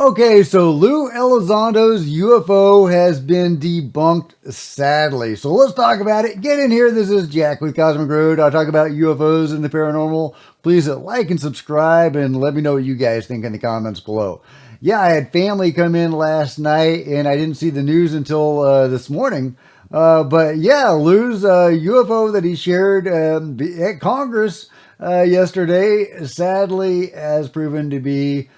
Okay, so Lou Elizondo's UFO has been debunked, sadly. So let's talk about it. Get in here. This is Jack with Cosmic Road. I'll talk about UFOs and the paranormal. Please like and subscribe and let me know what you guys think in the comments below. Yeah, I had family come in last night and I didn't see the news until this morning. But yeah, Lou's UFO that he shared at Congress yesterday sadly has proven to be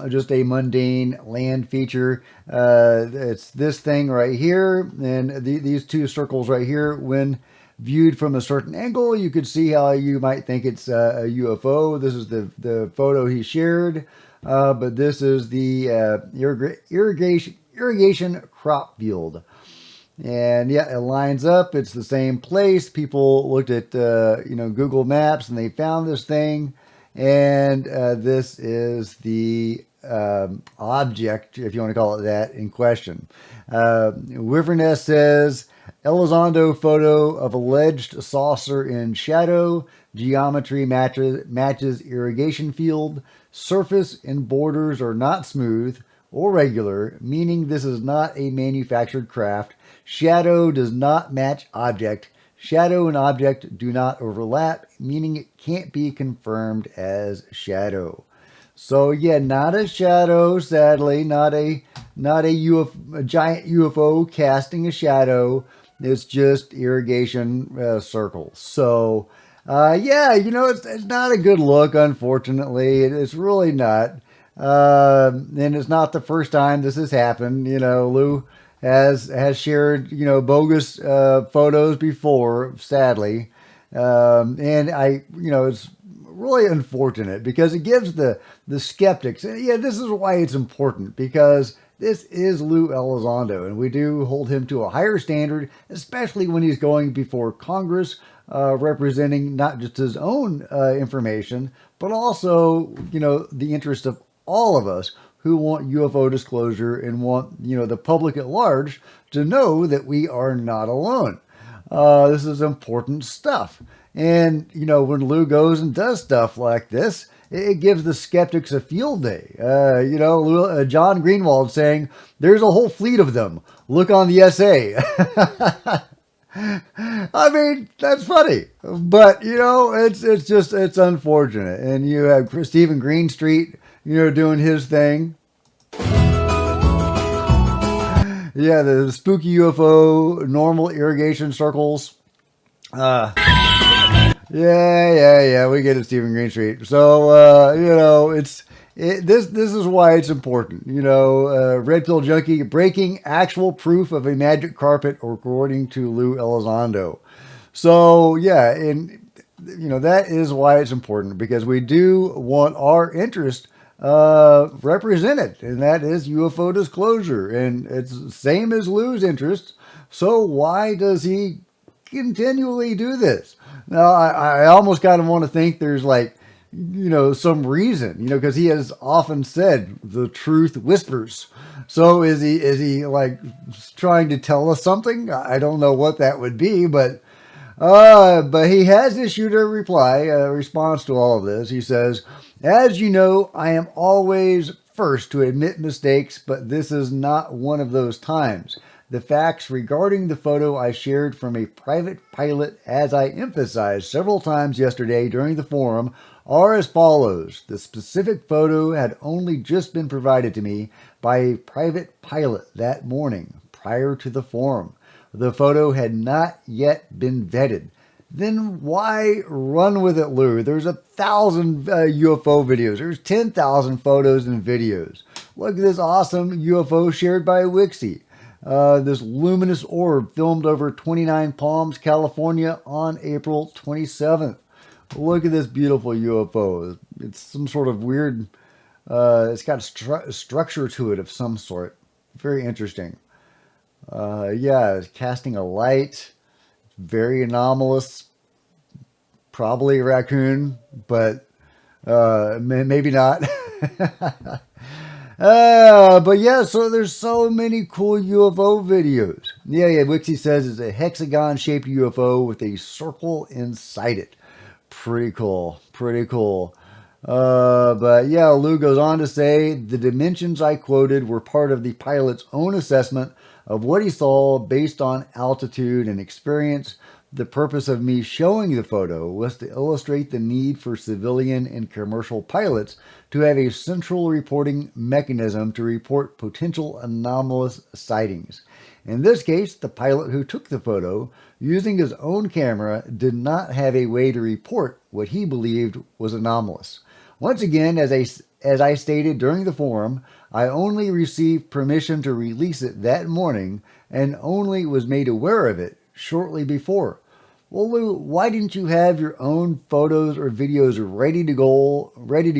just a mundane land feature. It's this thing right here, and these two circles right here. When viewed from a certain angle, you could see how you might think it's a UFO. This is the photo he shared, but this is the irrigation crop field. And yeah, it lines up. It's the same place. People looked at Google Maps and they found this thing. And this is the object, if you want to call it that, in question. Wiverness says Elizondo photo of alleged saucer in shadow. Geometry matches irrigation field. Surface and borders are not smooth or regular, meaning this is not a manufactured craft. Shadow does not match object. Shadow and object do not overlap, meaning it can't be confirmed as shadow. So yeah, not a shadow, sadly, not a UFO, a giant UFO casting a shadow. It's just irrigation circles. So yeah, it's not a good look, unfortunately. It's really not. And it's not the first time this has happened. Lou has shared bogus photos before, sadly, and it's really unfortunate because it gives the skeptics. Yeah, this is why it's important, because this is Lou Elizondo, and we do hold him to a higher standard, especially when he's going before Congress, representing not just his own information, but also the interest of all of us who want UFO disclosure and want the public at large to know that we are not alone. This is important stuff. And when Lou goes and does stuff like this, it gives the skeptics a field day. John Greenwald saying there's a whole fleet of them. Look on the SA. I mean, that's funny, but it's unfortunate. And you have Stephen Greenstreet, doing his thing. Yeah, the spooky UFO, normal irrigation circles. Yeah, we get it, Stephen Greenstreet. So, this is why it's important. Red Pill Junkie breaking actual proof of a magic carpet, according to Lou Elizondo. So, yeah, and that is why it's important, because we do want our interest represented, and that is UFO disclosure, and it's the same as Lou's interest. So why does he continually do this? Now, I almost kind of want to think there's some reason, because he has often said the truth whispers. So is he trying to tell us something? I don't know what that would be, but he has issued a response to all of this. He says, as you know, I am always first to admit mistakes, but this is not one of those times. The facts regarding the photo I shared from a private pilot, as I emphasized several times yesterday during the forum, are as follows. The specific photo had only just been provided to me by a private pilot that morning, prior to the forum. The photo had not yet been vetted. Then why run with it, Lou? There's 1,000 UFO videos. There's 10,000 photos and videos. Look at this awesome UFO shared by Wixie. This luminous orb filmed over 29 Palms, California on April 27th. Look at this beautiful UFO. It's some sort of weird, it's got a structure to it of some sort. Very interesting. Yeah, it's casting a light. Very anomalous. Probably a raccoon, but maybe not. But yeah, so there's so many cool UFO videos. Yeah, Wixie says it's a hexagon-shaped UFO with a circle inside it. Pretty cool. But yeah, Lou goes on to say the dimensions I quoted were part of the pilot's own assessment of what he saw based on altitude and experience. The purpose of me showing the photo was to illustrate the need for civilian and commercial pilots to have a central reporting mechanism to report potential anomalous sightings. In this case, the pilot who took the photo, using his own camera, did not have a way to report what he believed was anomalous. Once again, as I stated during the forum, I only received permission to release it that morning and only was made aware of it shortly before. Well, Lou, why didn't you have your own photos or videos ready to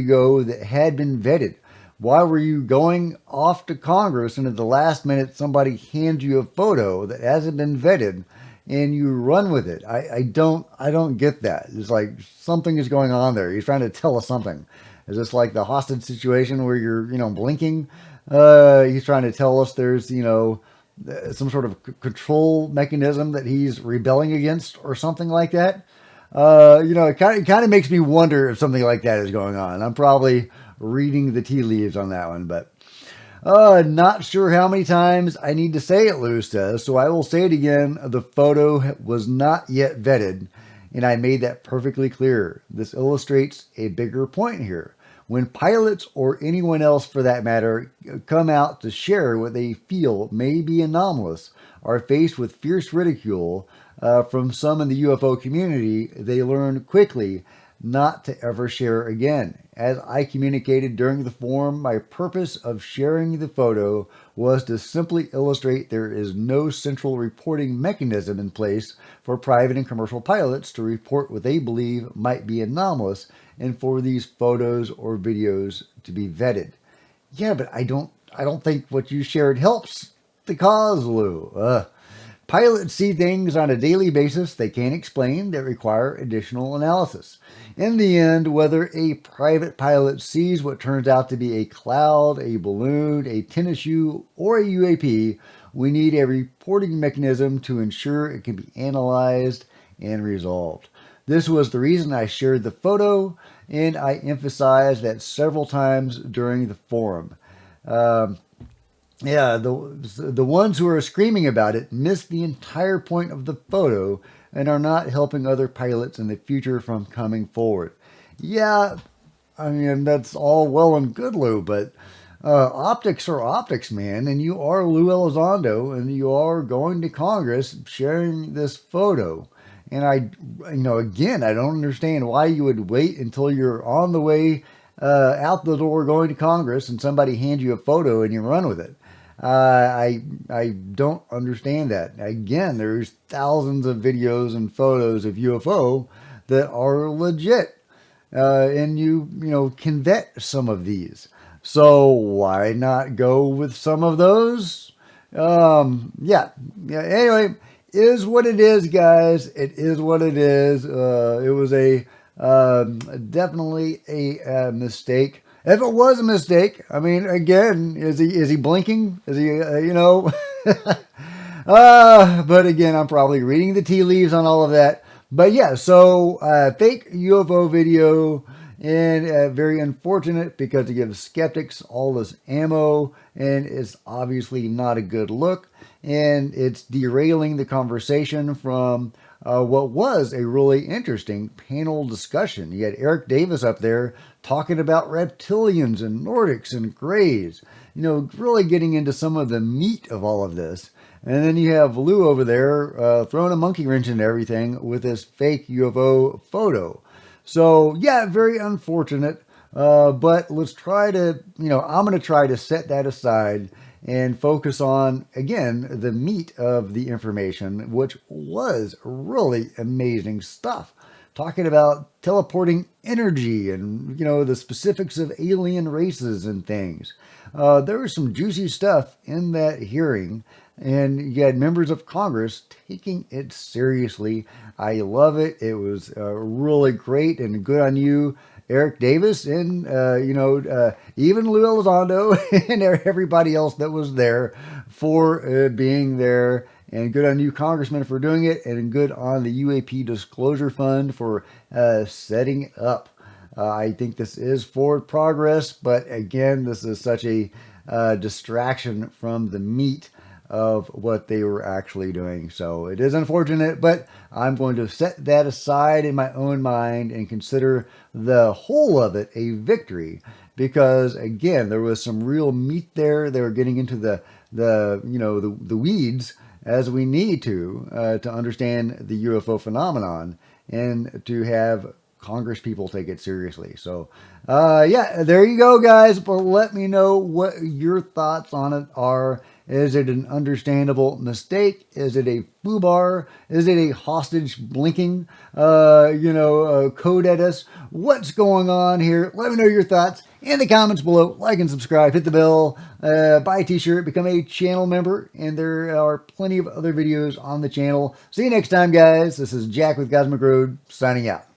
go that had been vetted? Why were you going off to Congress and at the last minute somebody hands you a photo that hasn't been vetted and you run with it? I don't get that. It's like something is going on there. He's trying to tell us something. Is this like the hostage situation where you're, blinking? He's trying to tell us there's, some sort of control mechanism that he's rebelling against or something like that. It kind of makes me wonder if something like that is going on. I'm probably reading the tea leaves on that one, but not sure how many times I need to say it, Lou says, so I will say it again. The photo was not yet vetted, and I made that perfectly clear. This illustrates a bigger point here. When pilots, or anyone else for that matter, come out to share what they feel may be anomalous, are faced with fierce ridicule from some in the UFO community, they learn quickly not to ever share again. As I communicated during the forum, my purpose of sharing the photo was to simply illustrate there is no central reporting mechanism in place for private and commercial pilots to report what they believe might be anomalous and for these photos or videos to be vetted. Yeah, but I don't think what you shared helps the cause, Lou. Pilots see things on a daily basis they can't explain that require additional analysis. In the end, whether a private pilot sees what turns out to be a cloud, a balloon, a tennis shoe, or a UAP, we need a reporting mechanism to ensure it can be analyzed and resolved. This was the reason I shared the photo, and I emphasized that several times during the forum. Yeah, the ones who are screaming about it miss the entire point of the photo and are not helping other pilots in the future from coming forward. Yeah, I mean, that's all well and good, Lou, but optics are optics, man, and you are Lou Elizondo, and you are going to Congress sharing this photo. And again, I don't understand why you would wait until you're on the way out the door going to Congress and somebody hands you a photo and you run with it. I don't understand that. Again, there's thousands of videos and photos of UFO that are legit, and you can vet some of these. So why not go with some of those? Yeah. Anyway, is what it is, guys. It is what it is. It was definitely a mistake. If it was a mistake, I mean, again, is he blinking? Is he but again, I'm probably reading the tea leaves on all of that. But yeah, so fake UFO video, and very unfortunate because it gives skeptics all this ammo, and it's obviously not a good look, and it's derailing the conversation from what was a really interesting panel discussion. You had Eric Davis up there talking about reptilians and Nordics and Greys, really getting into some of the meat of all of this. And then you have Lou over there throwing a monkey wrench into everything with this fake UFO photo. So, yeah, very unfortunate. But let's try to, I'm going to try to set that aside and focus on, again, the meat of the information, which was really amazing stuff. Talking about teleporting energy and, the specifics of alien races and things. There was some juicy stuff in that hearing, and you had members of Congress taking it seriously. I love it. It was really great, and good on you, Eric Davis, and even Lou Elizondo and everybody else that was there for being there. And good on you, Congressman, for doing it, and good on the UAP Disclosure Fund for setting up. I think this is forward progress, but again, this is such a distraction from the meat of what they were actually doing. So it is unfortunate, but I'm going to set that aside in my own mind and consider the whole of it a victory, because again, there was some real meat there. They were getting into the weeds, as we need to understand the UFO phenomenon and to have Congress people take it seriously. So, yeah, there you go, guys. But let me know what your thoughts on it are. Is it an understandable mistake? Is it a foobar? Is it a hostage blinking, code at us? What's going on here? Let me know your thoughts in the comments below. Like and subscribe, hit the bell, buy a t-shirt, become a channel member, and there are plenty of other videos on the channel. See you next time, guys. This is Jack with Cosmic Road, signing out.